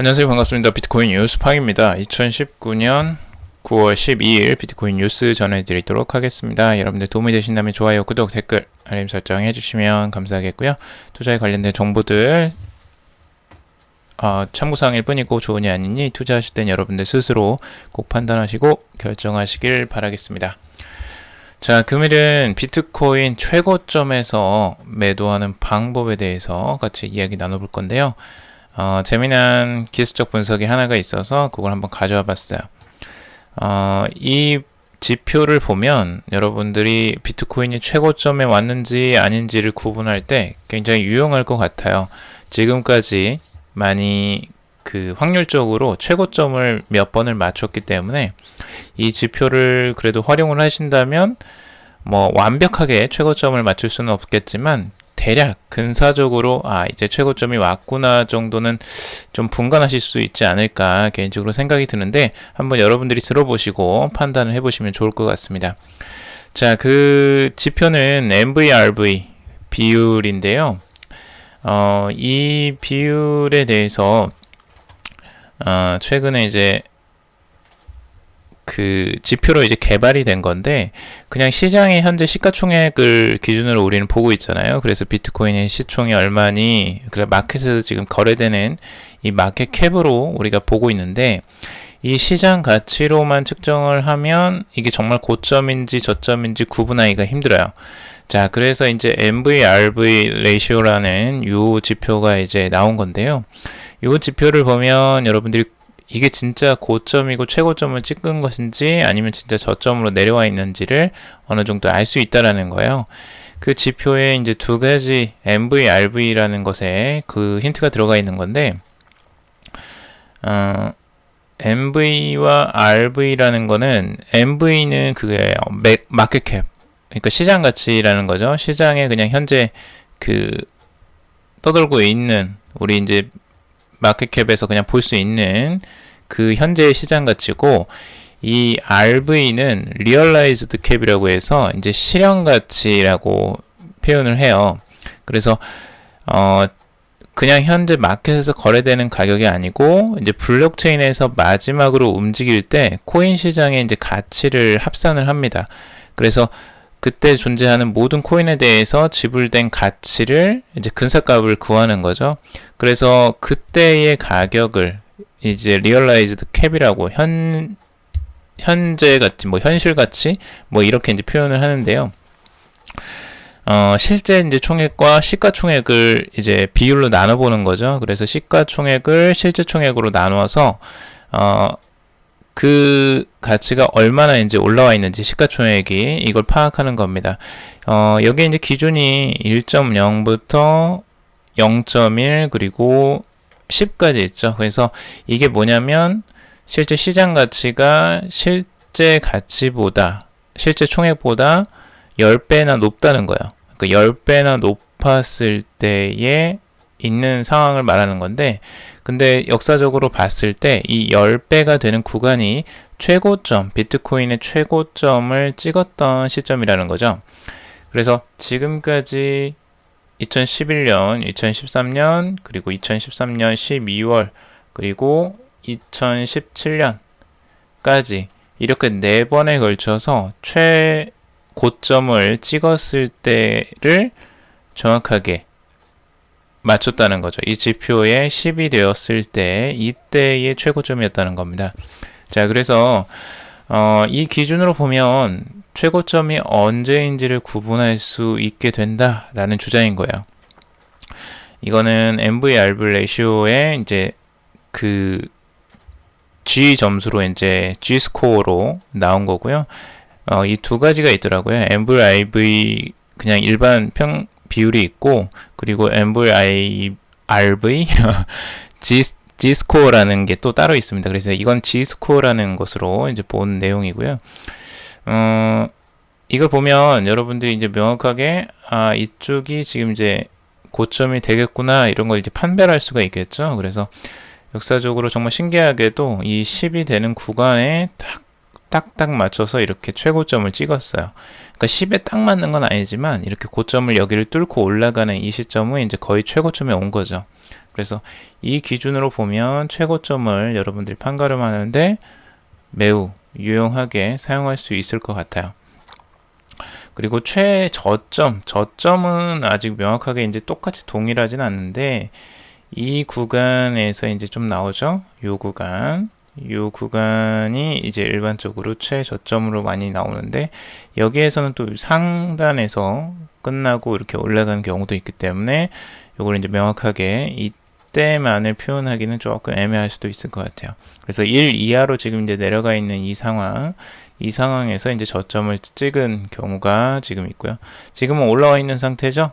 안녕하세요. 반갑습니다. 비트코인 뉴스 팡입니다. 2019년 9월 12일 비트코인 뉴스 전해드리도록 하겠습니다. 여러분들 도움이 되신다면 좋아요, 구독, 댓글, 알림 설정 해주시면 감사하겠고요. 투자에 관련된 정보들 참고사항일 뿐이고 좋으니 아니니 투자하실 땐 여러분들 스스로 꼭 판단하시고 결정하시길 바라겠습니다. 자, 금일은 비트코인 최고점에서 매도하는 방법에 대해서 같이 이야기 나눠볼 건데요. 재미난 기술적 분석이 하나가 있어서 그걸 한번 가져와 봤어요. 이 지표를 보면 여러분들이 비트코인이 최고점에 왔는지 아닌지를 구분할 때 굉장히 유용할 것 같아요. 지금까지 많이 확률적으로 최고점을 몇 번을 맞췄기 때문에 이 지표를 그래도 활용을 하신다면 완벽하게 최고점을 맞출 수는 없겠지만 대략 근사적으로 이제 최고점이 왔구나 정도는 좀 분간하실 수 있지 않을까 개인적으로 생각이 드는데 한번 여러분들이 들어보시고 판단을 해보시면 좋을 것 같습니다. 자, 그 지표는 MVRV 비율인데요. 이 비율에 대해서 최근에 이제 그 지표로 이제 개발이 된 건데 그냥 시장의 현재 시가총액을 기준으로 우리는 보고 있잖아요. 그래서 비트코인의 시총이 얼마니 마켓에서 지금 거래되는 이 마켓 캡으로 우리가 보고 있는데 이 시장 가치로만 측정을 하면 이게 정말 고점인지 저점인지 구분하기가 힘들어요. 자, 그래서 이제 MVRV 레이시오라는 요 지표가 이제 나온 건데요. 요 지표를 보면 여러분들이 이게 진짜 고점이고 최고점을 찍은 것인지 아니면 진짜 저점으로 내려와 있는지를 어느 정도 알 수 있다라는 거예요. 그 지표에 이제 두 가지 MVRV라는 것에 그 힌트가 들어가 있는 건데, MV와 RV라는 거는, MV는 그게 마켓캡, 그러니까 시장 가치라는 거죠. 시장에 그냥 현재 떠돌고 있는, 우리 이제 마켓캡에서 그냥 볼 수 있는 그 현재의 시장 가치고, 이 RV는 Realized Cap이라고 해서 이제 실현 가치라고 표현을 해요. 그래서 그냥 현재 마켓에서 거래되는 가격이 아니고 이제 블록체인에서 마지막으로 움직일 때 코인 시장의 이제 가치를 합산을 합니다. 그래서 그때 존재하는 모든 코인에 대해서 지불된 가치를 이제 근사값을 구하는 거죠. 그래서 그때의 가격을 이제 realized cap이라고 현재 가치, 현실 가치, 이렇게 이제 표현을 하는데요. 실제 이제 총액과 시가총액을 이제 비율로 나눠보는 거죠. 그래서 시가총액을 실제 총액으로 나누어서 그 가치가 얼마나 이제 올라와 있는지 시가총액이 이걸 파악하는 겁니다. 여기 이제 기준이 1.0부터 0.1 그리고 10까지 있죠. 그래서 이게 뭐냐면 실제 시장 가치가 실제 가치보다 실제 총액보다 10배나 높다는 거예요. 그러니까 10배나 높았을 때에 있는 상황을 말하는 건데, 근데 역사적으로 봤을 때 이 10배가 되는 구간이 최고점, 비트코인의 최고점을 찍었던 시점이라는 거죠. 그래서 지금까지 2011년, 2013년, 그리고 2013년 12월, 그리고 2017년까지 이렇게 4번에 걸쳐서 최고점을 찍었을 때를 정확하게 맞췄다는 거죠. 이 지표에 10이 되었을 때 이때의 최고점이었다는 겁니다. 자, 그래서 이 기준으로 보면 최고점이 언제인지를 구분할 수 있게 된다라는 주장인 거예요. 이거는 MVRV 레이시오의 이제 G 점수로 이제 G 스코어로 나온 거고요. 이 두 가지가 있더라고요. MVRV 그냥 일반 비율이 있고, 그리고 MVRV G 스코어라는 게 또 따로 있습니다. 그래서 이건 G 스코어라는 것으로 이제 본 내용이고요. 이걸 보면 여러분들이 이제 명확하게 이쪽이 지금 이제 고점이 되겠구나 이런 걸 이제 판별할 수가 있겠죠. 그래서 역사적으로 정말 신기하게도 이 10이 되는 구간에 딱 딱딱 맞춰서 이렇게 최고점을 찍었어요. 그러니까 10에 딱 맞는 건 아니지만 이렇게 고점을 여기를 뚫고 올라가는 이 시점은 이제 거의 최고점에 온 거죠. 그래서 이 기준으로 보면 최고점을 여러분들이 판가름하는데 매우 유용하게 사용할 수 있을 것 같아요. 그리고 저점은 아직 명확하게 이제 똑같이 동일하진 않는데 이 구간에서 이제 좀 나오죠. 이 구간이 이제 일반적으로 최저점으로 많이 나오는데 여기에서는 또 상단에서 끝나고 이렇게 올라가는 경우도 있기 때문에 이걸 이제 명확하게 이때만을 표현하기는 조금 애매할 수도 있을 것 같아요. 그래서 1 이하로 지금 이제 내려가 있는 이 상황에서 이제 저점을 찍은 경우가 지금 있고요. 지금은 올라와 있는 상태죠.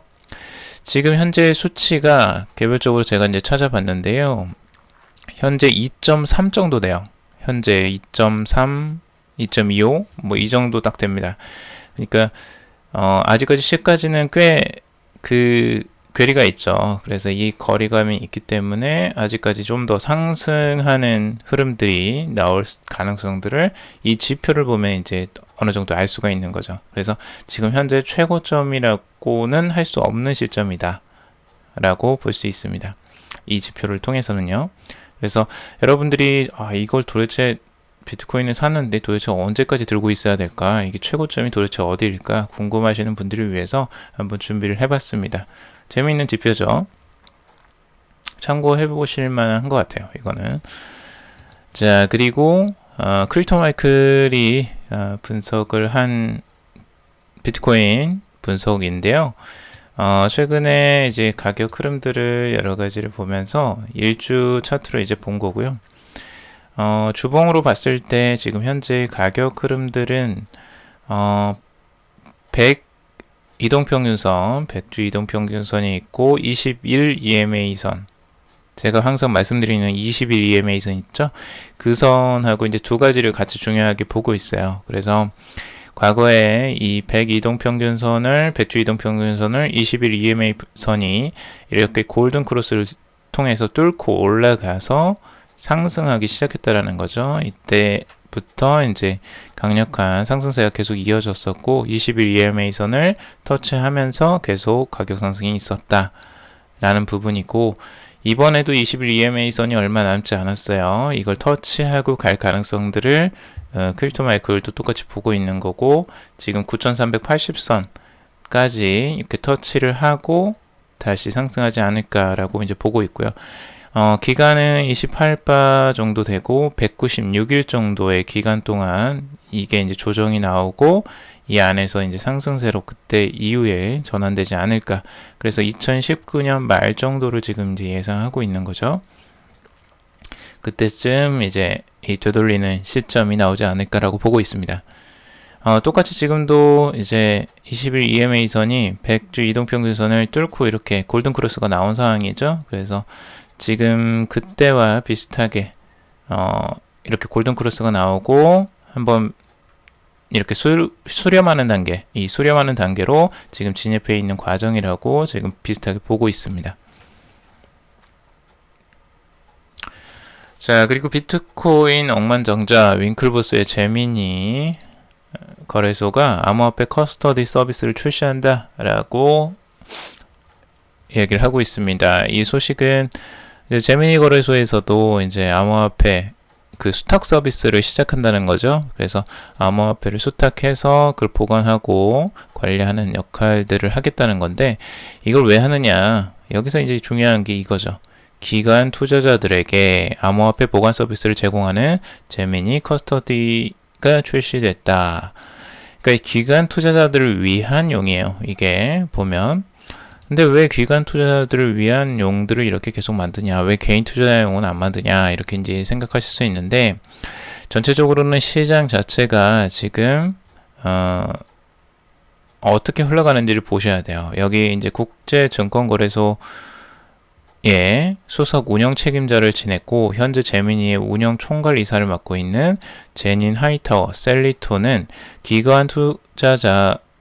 지금 현재 수치가 개별적으로 제가 이제 찾아봤는데요. 현재 2.3 정도 돼요. 현재 2.3, 2.25 뭐 이 정도 딱 됩니다. 그러니까 아직까지 10까지는 꽤 그 괴리가 있죠. 그래서 이 거리감이 있기 때문에 아직까지 좀 더 상승하는 흐름들이 나올 가능성들을 이 지표를 보면 이제 어느 정도 알 수가 있는 거죠. 그래서 지금 현재 최고점이라고는 할 수 없는 시점이다 라고 볼 수 있습니다. 이 지표를 통해서는요. 그래서 여러분들이 이걸 도대체 비트코인을 샀는데 도대체 언제까지 들고 있어야 될까? 이게 최고점이 도대체 어디일까? 궁금하시는 분들을 위해서 한번 준비를 해봤습니다. 재미있는 지표죠. 참고해 보실 만한 것 같아요. 이거는. 자, 그리고 크립토 마이클이 분석을 한 비트코인 분석인데요. 최근에 이제 가격 흐름들을 여러 가지를 보면서 일주 차트로 이제 본 거고요. 주봉으로 봤을 때 지금 현재 가격 흐름들은 100 이동평균선, 100주 이동평균선이 있고 21 EMA선, 제가 항상 말씀드리는 21 EMA선 있죠? 그 선하고 이제 두 가지를 같이 중요하게 보고 있어요. 그래서 과거에 이 100 이동평균선을, 100주 이동평균선을 21 EMA선이 이렇게 골든 크로스를 통해서 뚫고 올라가서 상승하기 시작했다라는 거죠. 이때부터 이제 강력한 상승세가 계속 이어졌었고 21 EMA선을 터치하면서 계속 가격 상승이 있었다라는 부분이고, 이번에도 21 EMA선이 얼마 남지 않았어요. 이걸 터치하고 갈 가능성들을 크립토 마이클도 똑같이 보고 있는 거고, 지금 9380선까지 이렇게 터치를 하고 다시 상승하지 않을까라고 이제 보고 있고요. 기간은 28바 정도 되고 196일 정도의 기간 동안 이게 이제 조정이 나오고 이 안에서 이제 상승세로 그때 이후에 전환되지 않을까. 그래서 2019년 말 정도를 지금 이제 예상하고 있는 거죠. 그때쯤 이제 이 되돌리는 시점이 나오지 않을까라고 보고 있습니다. 똑같이 지금도 이제 21 EMA선이 100주 이동평균선을 뚫고 이렇게 골든크로스가 나온 상황이죠. 그래서 지금 그때와 비슷하게 이렇게 골든크로스가 나오고 한번 이렇게 수렴하는 단계, 이 수렴하는 단계로 지금 진입해 있는 과정이라고 지금 비슷하게 보고 있습니다. 자, 그리고 비트코인 억만장자 윙클보스의 제미니 거래소가 암호화폐 커스터디 서비스를 출시한다 라고 얘기를 하고 있습니다. 이 소식은 제미니 거래소에서도 이제 암호화폐 그 수탁 서비스를 시작한다는 거죠. 그래서 암호화폐를 수탁해서 그걸 보관하고 관리하는 역할들을 하겠다는 건데, 이걸 왜 하느냐? 여기서 이제 중요한 게 이거죠. 기관 투자자들에게 암호화폐 보관 서비스를 제공하는 제미니 커스터디가 출시됐다. 그러니까 기관 투자자들을 위한 용이에요. 이게 보면. 근데 왜 기관 투자자들을 위한 용들을 이렇게 계속 만드냐, 왜 개인 투자용은 안 만드냐, 이렇게 이제 생각하실 수 있는데, 전체적으로는 시장 자체가 지금 어떻게 흘러가는지를 보셔야 돼요. 여기 이제 국제증권거래소의 수석 운영 책임자를 지냈고 현재 제미니의 운영 총괄 이사를 맡고 있는 제닌 하이타워 셀리토는 기관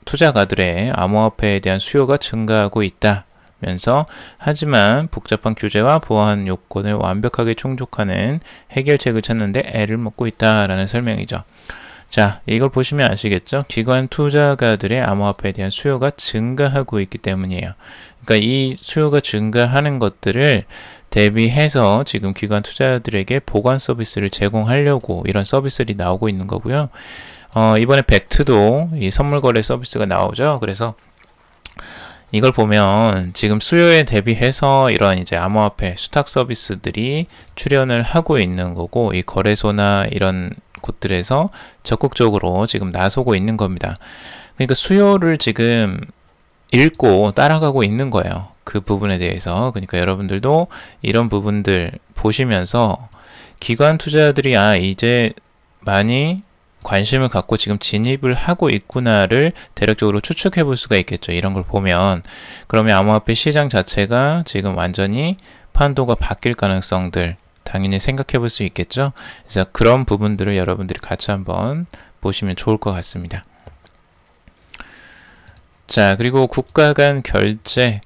투자가들의 암호화폐에 대한 수요가 증가하고 있다면서, 하지만 복잡한 규제와 보안 요건을 완벽하게 충족하는 해결책을 찾는데 애를 먹고 있다라는 설명이죠. 자, 이걸 보시면 아시겠죠? 기관 투자가들의 암호화폐에 대한 수요가 증가하고 있기 때문이에요. 그러니까 이 수요가 증가하는 것들을 대비해서 지금 기관 투자자들에게 보관 서비스를 제공하려고 이런 서비스들이 나오고 있는 거고요. 이번에 벡트도 이 선물 거래 서비스가 나오죠. 그래서 이걸 보면 지금 수요에 대비해서 이런 이제 암호화폐 수탁 서비스들이 출현을 하고 있는 거고, 이 거래소나 이런 곳들에서 적극적으로 지금 나서고 있는 겁니다. 그러니까 수요를 지금 읽고 따라가고 있는 거예요. 그 부분에 대해서. 그러니까 여러분들도 이런 부분들 보시면서 기관 투자자들이 이제 많이 관심을 갖고 지금 진입을 하고 있구나를 대략적으로 추측해 볼 수가 있겠죠. 이런 걸 보면. 그러면 암호화폐 시장 자체가 지금 완전히 판도가 바뀔 가능성들 당연히 생각해 볼 수 있겠죠. 그래서 그런 부분들을 여러분들이 같이 한번 보시면 좋을 것 같습니다. 자, 그리고 국가 간 결제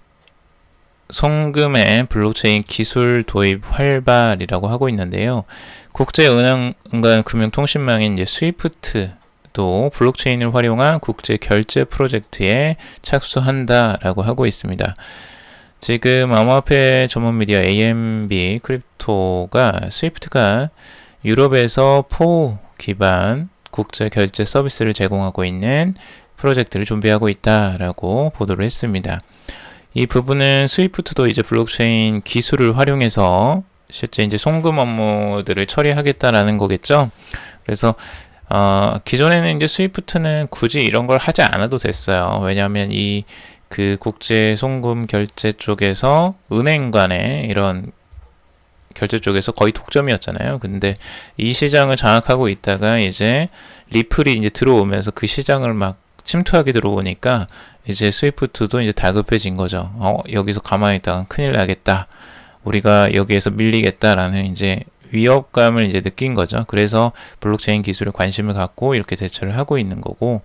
송금의 블록체인 기술 도입 활발이라고 하고 있는데요. 국제은행 간 금융통신망인 이제 스위프트도 블록체인을 활용한 국제 결제 프로젝트에 착수한다라고 하고 있습니다. 지금 암호화폐 전문 미디어 AMB 크립토가 스위프트가 유럽에서 포 기반 국제 결제 서비스를 제공하고 있는 프로젝트를 준비하고 있다라고 보도를 했습니다. 이 부분은 스위프트도 이제 블록체인 기술을 활용해서 실제 이제 송금 업무들을 처리하겠다라는 거겠죠. 그래서 기존에는 이제 스위프트는 굳이 이런 걸 하지 않아도 됐어요. 왜냐하면 그 국제 송금 결제 쪽에서 은행 간의 이런 결제 쪽에서 거의 독점이었잖아요. 근데 이 시장을 장악하고 있다가 이제 리플이 이제 들어오면서 그 시장을 막 침투하게 들어오니까 이제 스위프트도 이제 다급해진 거죠. 여기서 가만히 있다가 큰일 나겠다. 우리가 여기에서 밀리겠다라는 이제 위협감을 이제 느낀 거죠. 그래서 블록체인 기술에 관심을 갖고 이렇게 대처를 하고 있는 거고,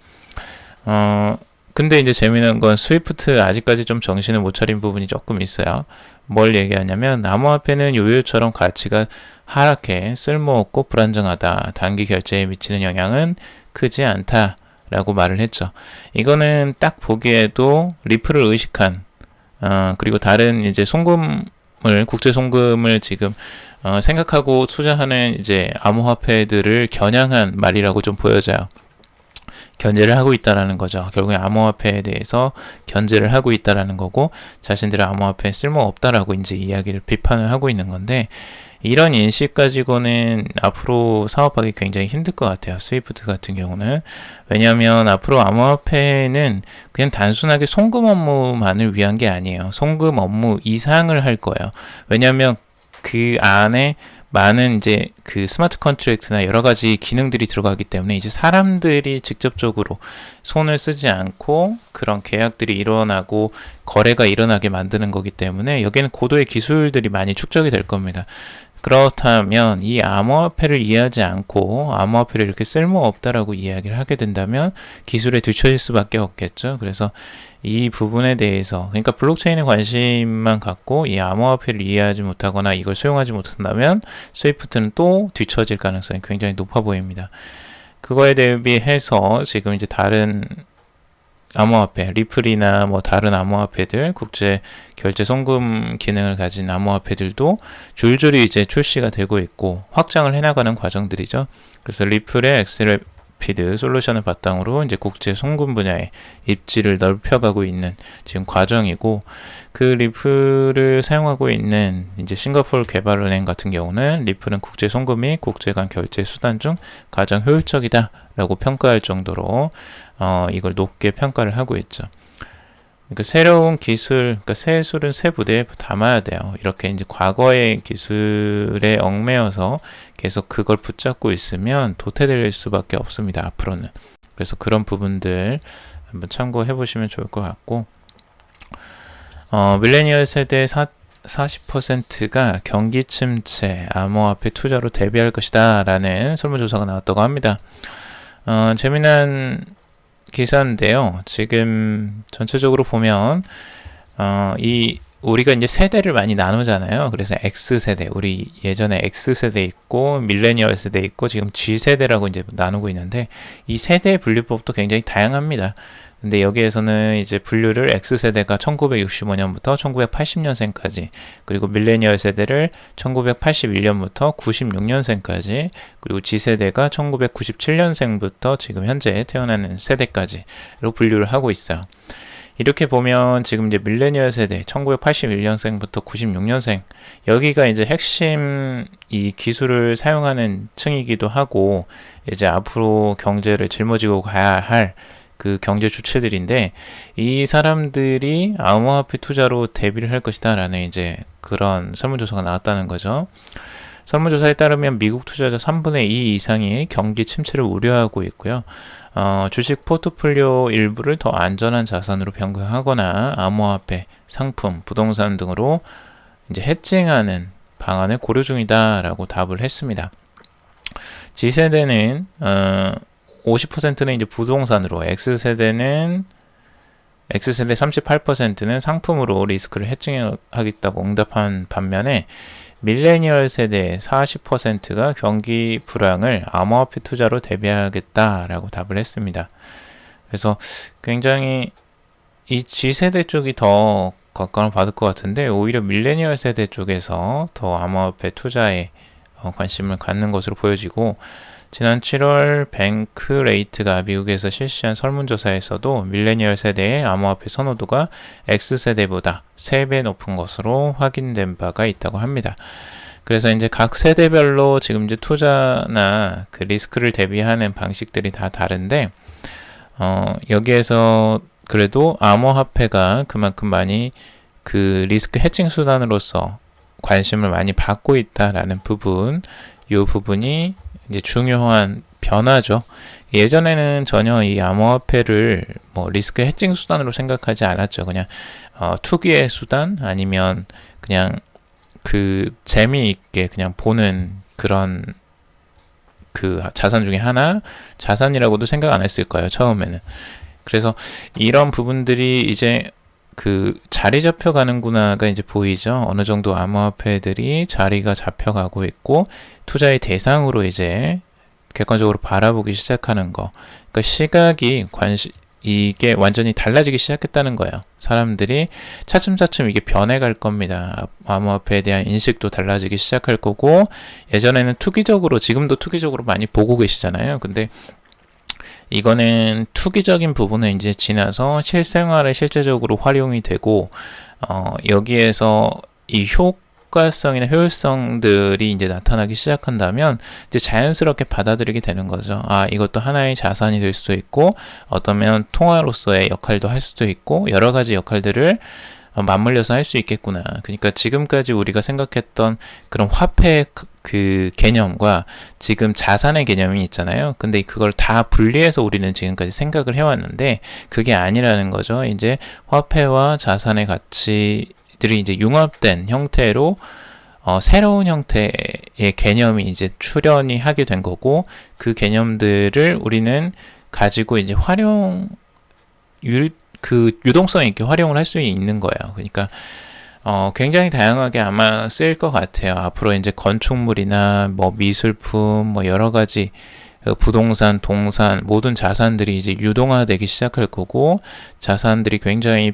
근데 이제 재미난 건 스위프트 아직까지 좀 정신을 못 차린 부분이 조금 있어요. 뭘 얘기하냐면 암호화폐는 요요처럼 가치가 하락해 쓸모없고 불안정하다. 단기 결제에 미치는 영향은 크지 않다. 라고 말을 했죠. 이거는 딱 보기에도 리플을 의식한, 그리고 다른 이제 국제 송금을 지금, 생각하고 투자하는 이제 암호화폐들을 겨냥한 말이라고 좀 보여져요. 견제를 하고 있다라는 거죠. 결국에 암호화폐에 대해서 견제를 하고 있다라는 거고, 자신들의 암호화폐에 쓸모없다라고 이제 이야기를 비판을 하고 있는 건데, 이런 인식 가지고는 앞으로 사업하기 굉장히 힘들 것 같아요. 스위프트 같은 경우는. 왜냐하면 앞으로 암호화폐는 그냥 단순하게 송금 업무만을 위한 게 아니에요. 송금 업무 이상을 할 거예요. 왜냐하면 그 안에 많은 이제 그 스마트 컨트랙트나 여러 가지 기능들이 들어가기 때문에 이제 사람들이 직접적으로 손을 쓰지 않고 그런 계약들이 일어나고 거래가 일어나게 만드는 거기 때문에 여기에는 고도의 기술들이 많이 축적이 될 겁니다. 그렇다면 이 암호화폐를 이해하지 않고 암호화폐를 이렇게 쓸모없다라고 이야기를 하게 된다면 기술에 뒤처질 수밖에 없겠죠. 그래서 이 부분에 대해서, 그러니까 블록체인에 관심만 갖고 이 암호화폐를 이해하지 못하거나 이걸 수용하지 못한다면 스위프트는 또 뒤처질 가능성이 굉장히 높아 보입니다. 그거에 대비해서 지금 이제 다른 암호화폐, 리플이나 뭐 다른 암호화폐들, 국제 결제 송금 기능을 가진 암호화폐들도 줄줄이 이제 출시가 되고 있고 확장을 해나가는 과정들이죠. 그래서 리플의 엑스레피드 솔루션을 바탕으로 이제 국제 송금 분야에 입지를 넓혀가고 있는 지금 과정이고, 그 리플을 사용하고 있는 이제 싱가포르 개발은행 같은 경우는 리플은 국제 송금 및 국제 간 결제 수단 중 가장 효율적이다라고 평가할 정도로 이걸 높게 평가를 하고 있죠. 그러니까 새로운 기술, 그러니까 새 술은 새 부대에 담아야 돼요. 이렇게 이제 과거의 기술에 얽매여서 계속 그걸 붙잡고 있으면 도태될 수밖에 없습니다. 앞으로는. 그래서 그런 부분들 한번 참고해 보시면 좋을 것 같고, 밀레니얼 세대 40%가 경기 침체, 암호화폐 투자로 대비할 것이다 라는 설문조사가 나왔다고 합니다. 재미난 기사인데요. 지금 전체적으로 보면 이 우리가 이제 세대를 많이 나누잖아요. 그래서 X세대, 우리 예전에 X세대 있고 밀레니얼 세대 있고 지금 G세대라고 이제 나누고 있는데 이 세대 분류법도 굉장히 다양합니다. 근데 여기에서는 이제 분류를 X세대가 1965년부터 1980년생까지, 그리고 밀레니얼 세대를 1981년부터 96년생까지, 그리고 G세대가 1997년생부터 지금 현재 태어나는 세대까지로 분류를 하고 있어요. 이렇게 보면 지금 이제 밀레니얼 세대 1981년생부터 96년생, 여기가 이제 핵심 이 기술을 사용하는 층이기도 하고 이제 앞으로 경제를 짊어지고 가야 할 그 경제 주체들인데, 이 사람들이 암호화폐 투자로 대비를 할 것이다 라는 이제 그런 설문조사가 나왔다는 거죠. 설문조사에 따르면 미국 투자자 3분의 2 이상이 경기 침체를 우려하고 있고요. 주식 포트폴리오 일부를 더 안전한 자산으로 변경하거나 암호화폐, 상품, 부동산 등으로 이제 해칭하는 방안을 고려 중이다라고 답을 했습니다. G세대는 50%는 이제 부동산으로, X세대 38%는 상품으로 리스크를 해칭하겠다고 응답한 반면에 밀레니얼 세대 40%가 경기 불황을 암호화폐 투자로 대비하겠다라고 답을 했습니다. 그래서 굉장히 이 G세대 쪽이 더 각광을 받을 것 같은데, 오히려 밀레니얼 세대 쪽에서 더 암호화폐 투자에 관심을 갖는 것으로 보여지고, 지난 7월 뱅크레이트가 미국에서 실시한 설문조사에서도 밀레니얼 세대의 암호화폐 선호도가 X세대보다 3배 높은 것으로 확인된 바가 있다고 합니다. 그래서 이제 각 세대별로 지금 이제 투자나 그 리스크를 대비하는 방식들이 다 다른데, 여기에서 그래도 암호화폐가 그만큼 많이 그 리스크 해칭 수단으로서 관심을 많이 받고 있다라는 부분, 이 부분이 이제 중요한 변화죠. 예전에는 전혀 이 암호화폐를 뭐 리스크 해칭 수단으로 생각하지 않았죠. 그냥 투기의 수단, 아니면 그냥 그 재미있게 그냥 보는 그런 그 자산 중에 하나, 자산이라고도 생각 안 했을 거예요, 처음에는. 그래서 이런 부분들이 이제 그 자리 잡혀가는구나가 이제 보이죠. 어느 정도 암호화폐들이 자리가 잡혀가고 있고 투자의 대상으로 이제 객관적으로 바라보기 시작하는 거. 그러니까 시각이 이게 완전히 달라지기 시작했다는 거예요. 사람들이 차츰차츰 이게 변해갈 겁니다. 암호화폐에 대한 인식도 달라지기 시작할 거고, 예전에는 투기적으로, 지금도 투기적으로 많이 보고 계시잖아요. 근데 이거는 투기적인 부분은 이제 지나서 실생활에 실제적으로 활용이 되고, 여기에서 이 효과성이나 효율성들이 이제 나타나기 시작한다면 이제 자연스럽게 받아들이게 되는 거죠. 아, 이것도 하나의 자산이 될 수도 있고, 어쩌면 통화로서의 역할도 할 수도 있고, 여러 가지 역할들을 맞물려서 할 수 있겠구나. 그러니까 지금까지 우리가 생각했던 그런 화폐 그 개념과 지금 자산의 개념이 있잖아요. 근데 그걸 다 분리해서 우리는 지금까지 생각을 해왔는데 그게 아니라는 거죠. 이제 화폐와 자산의 가치들이 이제 융합된 형태로 새로운 형태의 개념이 이제 출현이 하게 된 거고, 그 개념들을 우리는 가지고 이제 그 유동성 있게 활용을 할 수 있는 거예요. 그러니까 굉장히 다양하게 아마 쓰일 것 같아요. 앞으로 이제 건축물이나 뭐 미술품, 뭐 여러 가지 부동산, 동산, 모든 자산들이 이제 유동화되기 시작할 거고, 자산들이 굉장히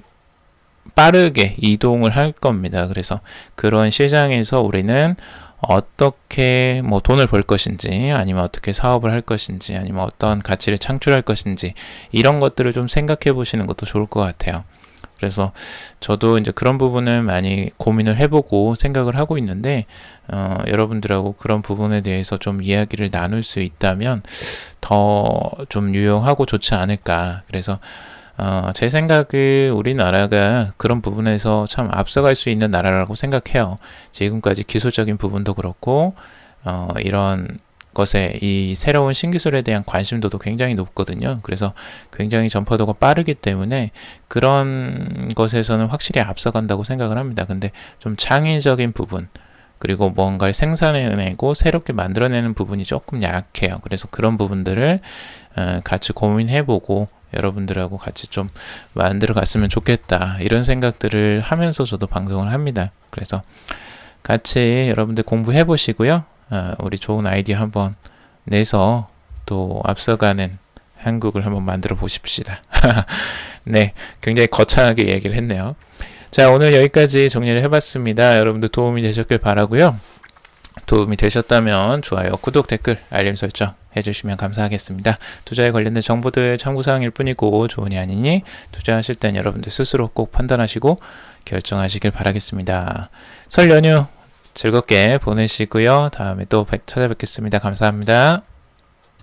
빠르게 이동을 할 겁니다. 그래서 그런 시장에서 우리는 어떻게 뭐 돈을 벌 것인지, 아니면 어떻게 사업을 할 것인지, 아니면 어떤 가치를 창출할 것인지, 이런 것들을 좀 생각해 보시는 것도 좋을 것 같아요. 그래서 저도 이제 그런 부분을 많이 고민을 해보고 생각을 하고 있는데, 여러분들하고 그런 부분에 대해서 좀 이야기를 나눌 수 있다면 더 좀 유용하고 좋지 않을까. 그래서 제 생각은 우리나라가 그런 부분에서 참 앞서갈 수 있는 나라라고 생각해요. 지금까지 기술적인 부분도 그렇고, 이런 것에 이 새로운 신기술에 대한 관심도도 굉장히 높거든요. 그래서 굉장히 전파도가 빠르기 때문에 그런 것에서는 확실히 앞서간다고 생각을 합니다. 근데 좀 창의적인 부분, 그리고 뭔가를 생산해내고 새롭게 만들어내는 부분이 조금 약해요. 그래서 그런 부분들을 같이 고민해보고 여러분들하고 같이 좀 만들어 갔으면 좋겠다. 이런 생각들을 하면서 저도 방송을 합니다. 그래서 같이 여러분들 공부해 보시고요. 우리 좋은 아이디어 한번 내서 또 앞서가는 한국을 한번 만들어 보십시다. 네, 굉장히 거창하게 얘기를 했네요. 자, 오늘 여기까지 정리를 해봤습니다. 여러분들 도움이 되셨길 바라고요. 도움이 되셨다면 좋아요, 구독, 댓글, 알림 설정 해주시면 감사하겠습니다. 투자에 관련된 정보들 참고사항일 뿐이고 좋으니 아니니 투자하실 땐 여러분들 스스로 꼭 판단하시고 결정하시길 바라겠습니다. 설 연휴 즐겁게 보내시고요. 다음에 또 찾아뵙겠습니다. 감사합니다.